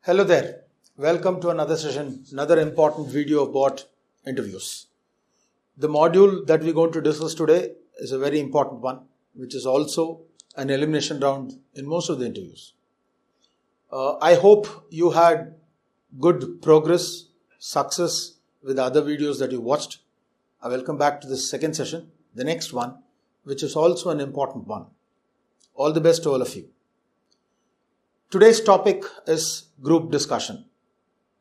Hello there. Welcome to another session, another important video about interviews. The module that we're going to discuss today is a very important one, which is also an elimination round in most of the interviews. I hope you had good progress, success with the other videos that you watched. I welcome back to the second session, the next one, which is also an important one. All the best to all of you. Today's topic is group discussion,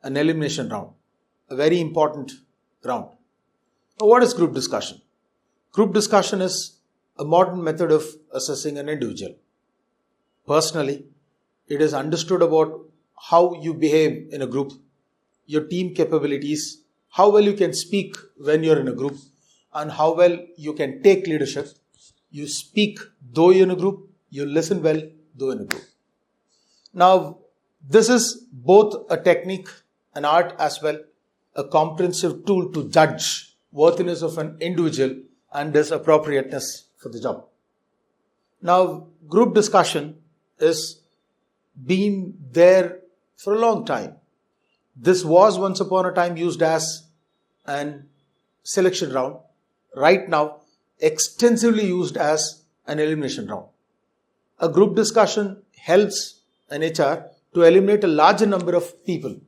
an elimination round, a very important round. Now, what is group discussion? Group discussion is a modern method of assessing an individual. Personally, it is understood about how you behave in a group, your team capabilities, how well you can speak when you're in a group, and how well you can take leadership. You speak though you're in a group, you listen well though in a group. Now, this is both a technique, an art as well, a comprehensive tool to judge worthiness of an individual and his appropriateness for the job. Now, group discussion is been there for a long time. This was once upon a time used as an selection round. Right now, extensively used as an elimination round. A group discussion helps an HR to eliminate a larger number of people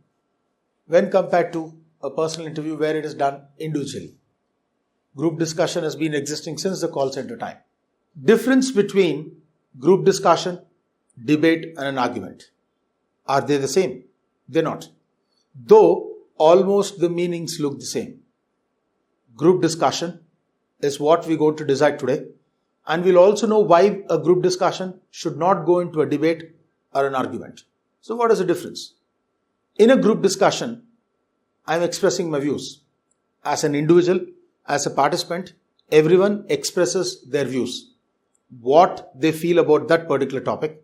when compared to a personal interview where it is done individually. Group discussion has been existing since the call center time. Difference between group discussion, debate and an argument. Are they the same? They're not. Though almost the meanings look the same. Group discussion is what we're going to decide today, and we'll also know why a group discussion should not go into a debate or an argument. So what is the difference? In a group discussion, I'm expressing my views. As an individual, as a participant, everyone expresses their views. What they feel about that particular topic.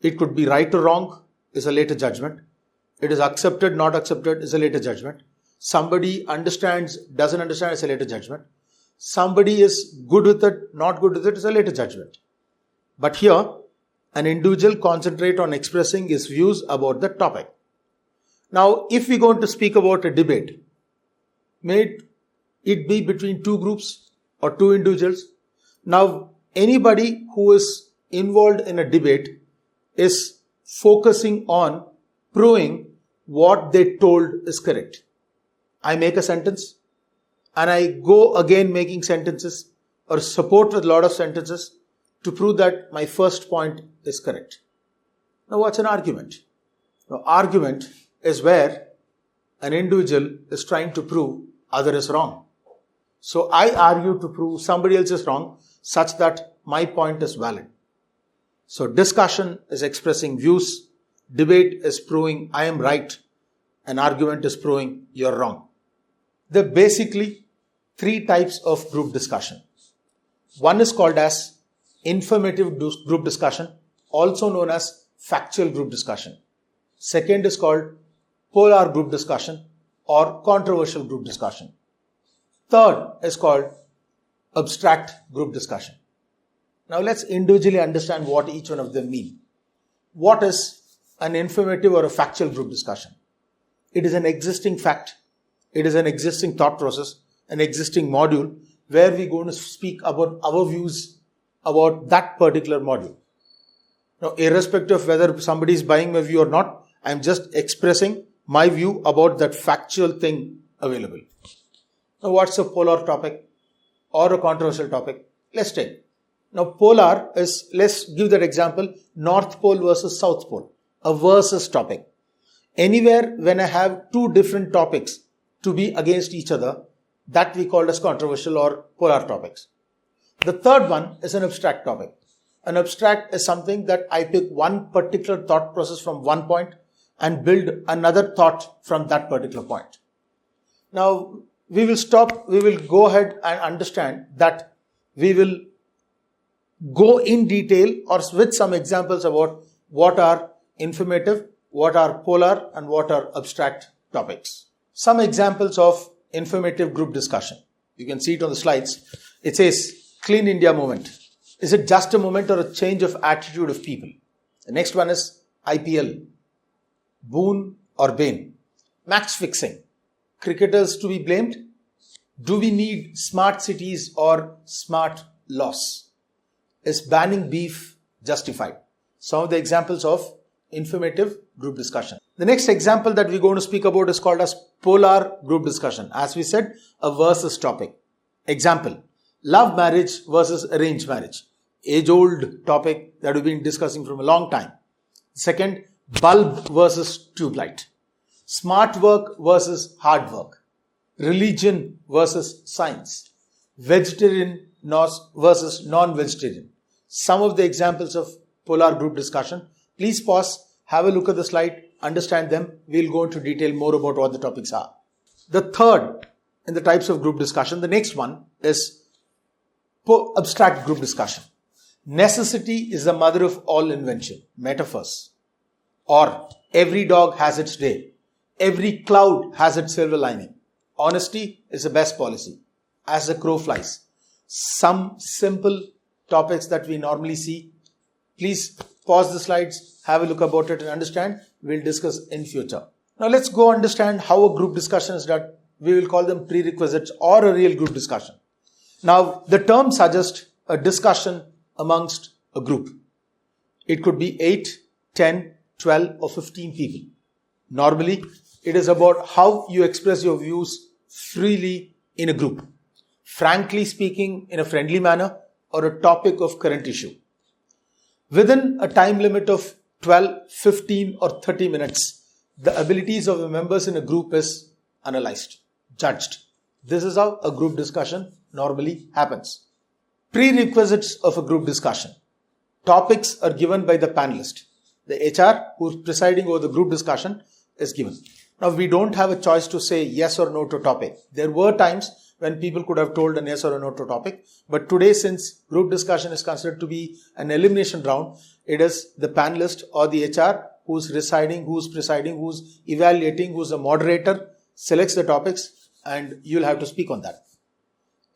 It could be right or wrong is a later judgment. It is accepted, not accepted is a later judgment. Somebody understands, doesn't understand is a later judgment. Somebody is good with it, not good with it is a later judgment. But here, an individual concentrates on expressing his views about the topic. Now, if we're going to speak about a debate, may it be between two groups or two individuals. Now, anybody who is involved in a debate is focusing on proving what they told is correct. I make a sentence and I go again making sentences or support with a lot of sentences to prove that my first point is correct. Now, what's an argument? Now, argument is where an individual is trying to prove other is wrong. So, I argue to prove somebody else is wrong such that my point is valid. So, discussion is expressing views. Debate is proving I am right. An argument is proving you're wrong. There are basically three types of group discussion. One is called as informative group discussion, also known as factual group discussion. Second is called polar group discussion or controversial group discussion. Third is called abstract group discussion. Now let's individually understand what each one of them mean. What is an informative or a factual group discussion? It is an existing fact. It is an existing thought process, an existing module where we're going to speak about our views about that particular module. Now, irrespective of whether somebody is buying my view or not, I'm just expressing my view about that factual thing available. Now, what's a polar topic or a controversial topic? Let's take. Now, polar is, let's give that example, North Pole versus South Pole, a versus topic. Anywhere when I have two different topics to be against each other, that we call as controversial or polar topics. The third one is an abstract topic. An abstract is something that I pick one particular thought process from one point and build another thought from that particular point. Now, we will go ahead and understand that we will go in detail or with some examples about what are informative, what are polar and what are abstract topics. Some examples of informative group discussion. You can see it on the slides. It says, Clean India movement. Is it just a movement or a change of attitude of people? The next one is IPL. boon or bane? Match fixing. Cricketers to be blamed? Do we need smart cities or smart laws? Is banning beef justified? Some of the examples of informative group discussion. The next example that we're going to speak about is called as polar group discussion. As we said, a versus topic. Example, love marriage versus arranged marriage. Age-old topic that we've been discussing from a long time. Second, bulb versus tube light. Smart work versus hard work. Religion versus science. Vegetarian versus non-vegetarian. Some of the examples of polar group discussion. Please pause, have a look at the slide, understand them. We'll go into detail more about what the topics are. The third in the types of group discussion, the next one is abstract group discussion. Necessity is the mother of all invention. Metaphors. Or every dog has its day. Every cloud has its silver lining. Honesty is the best policy. As the crow flies. Some simple topics that we normally see. Please pause the slides, have a look about it and understand. We'll discuss in future. Now let's go understand how a group discussion is done. We will call them prerequisites or a real group discussion. Now the term suggests a discussion amongst a group. It could be 8, 10, 12 or 15 people. Normally, it is about how you express your views freely in a group. Frankly speaking, in a friendly manner or a topic of current issue. Within a time limit of 12, 15 or 30 minutes, the abilities of the members in a group is analyzed, judged. This is how a group discussion normally happens. Prerequisites of a group discussion. Topics are given by the panelist. The HR who is presiding over the group discussion is given. Now we don't have a choice to say yes or no to topic. There were times when people could have told an yes or a no to topic. But today, since group discussion is considered to be an elimination round, it is the panelist or the HR who's presiding, who's evaluating, who's the moderator, selects the topics and you'll have to speak on that.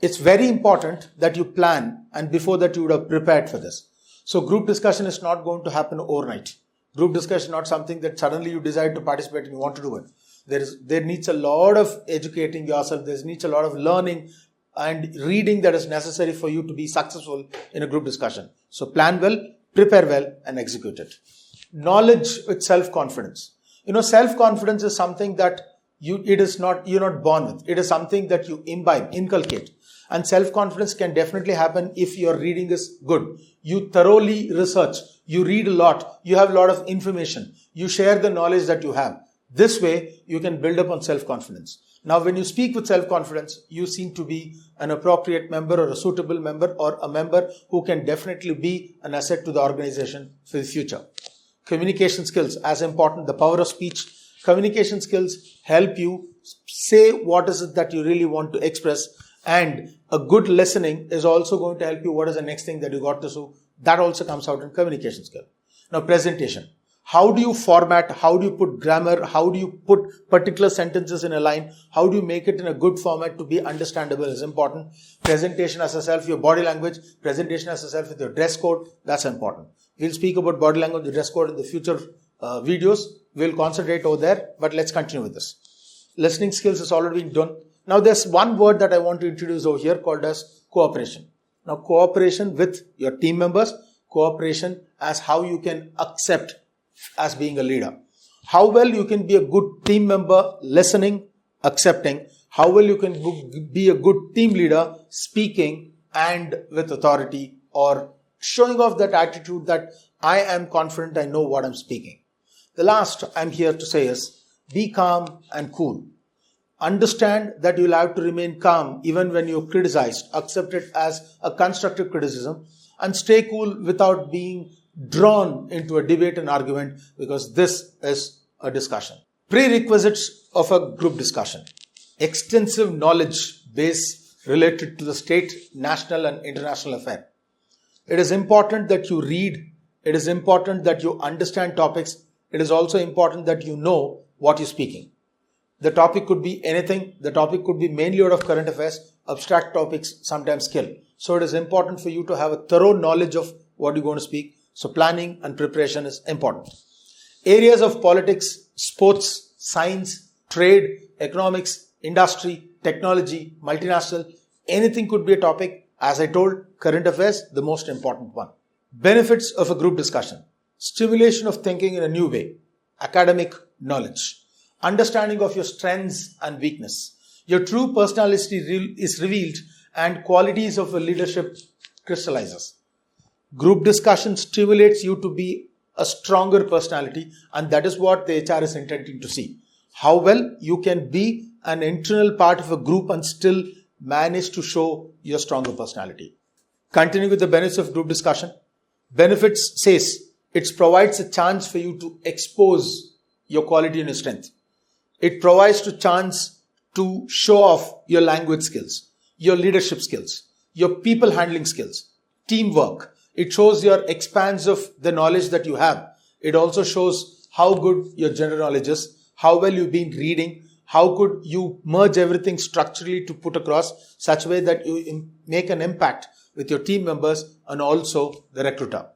It's very important that you plan and before that you would have prepared for this. So group discussion is not going to happen overnight. Group discussion is not something that suddenly you decide to participate and you want to do it. There needs a lot of educating yourself. There needs a lot of learning and reading that is necessary for you to be successful in a group discussion. So plan well, prepare well and execute it. Knowledge with self-confidence. Self-confidence is something that you're not born with. It is something that you inculcate. And self-confidence can definitely happen if your reading is good. You thoroughly research. You read a lot. You have a lot of information. You share the knowledge that you have. This way, you can build up on self-confidence. Now, when you speak with self-confidence, you seem to be an appropriate member or a suitable member or a member who can definitely be an asset to the organization for the future. Communication skills, as important, the power of speech. Communication skills help you say what is it that you really want to express. And a good listening is also going to help you. What is the next thing that you got to do? That also comes out in communication skill. Now, presentation. How do you format? How do you put grammar? How do you put particular sentences in a line? How do you make it in a good format to be understandable is important. Presentation as yourself, your body language. Presentation as yourself with your dress code. That's important. We'll speak about body language, the dress code in the future videos. We'll concentrate over there, but let's continue with this. Listening skills has already been done. Now, there's one word that I want to introduce over here called as cooperation. Now, cooperation with your team members, cooperation as how you can accept as being a leader. How well you can be a good team member, listening, accepting. How well you can be a good team leader, speaking and with authority or showing off that attitude that I am confident, I know what I'm speaking. The last I'm here to say is be calm and cool. Understand that you'll have to remain calm even when you're criticized. Accept it as a constructive criticism and stay cool without being drawn into a debate and argument because this is a discussion. Prerequisites of a group discussion. Extensive knowledge base related to the state, national and international affair. It is important that you read. It is important that you understand topics. It is also important that you know what you're speaking. The topic could be anything. The topic could be mainly out of current affairs. Abstract topics sometimes kill. So it is important for you to have a thorough knowledge of what you're going to speak. So planning and preparation is important. Areas of politics, sports, science, trade, economics, industry, technology, multinational, anything could be a topic. As I told, current affairs, the most important one. Benefits of a group discussion. Stimulation of thinking in a new way. Academic knowledge. Understanding of your strengths and weakness. Your true personality is revealed and qualities of a leadership crystallizes. Group discussion stimulates you to be a stronger personality, and that is what the HR is intending to see. How well you can be an internal part of a group and still manage to show your stronger personality. Continuing with the benefits of group discussion. Benefits says it provides a chance for you to expose your quality and your strength. It provides a chance to show off your language skills, your leadership skills, your people handling skills, teamwork. It shows your expanse of the knowledge that you have. It also shows how good your general knowledge is, how well you've been reading, how could you merge everything structurally to put across such a way that you make an impact with your team members and also the recruiter.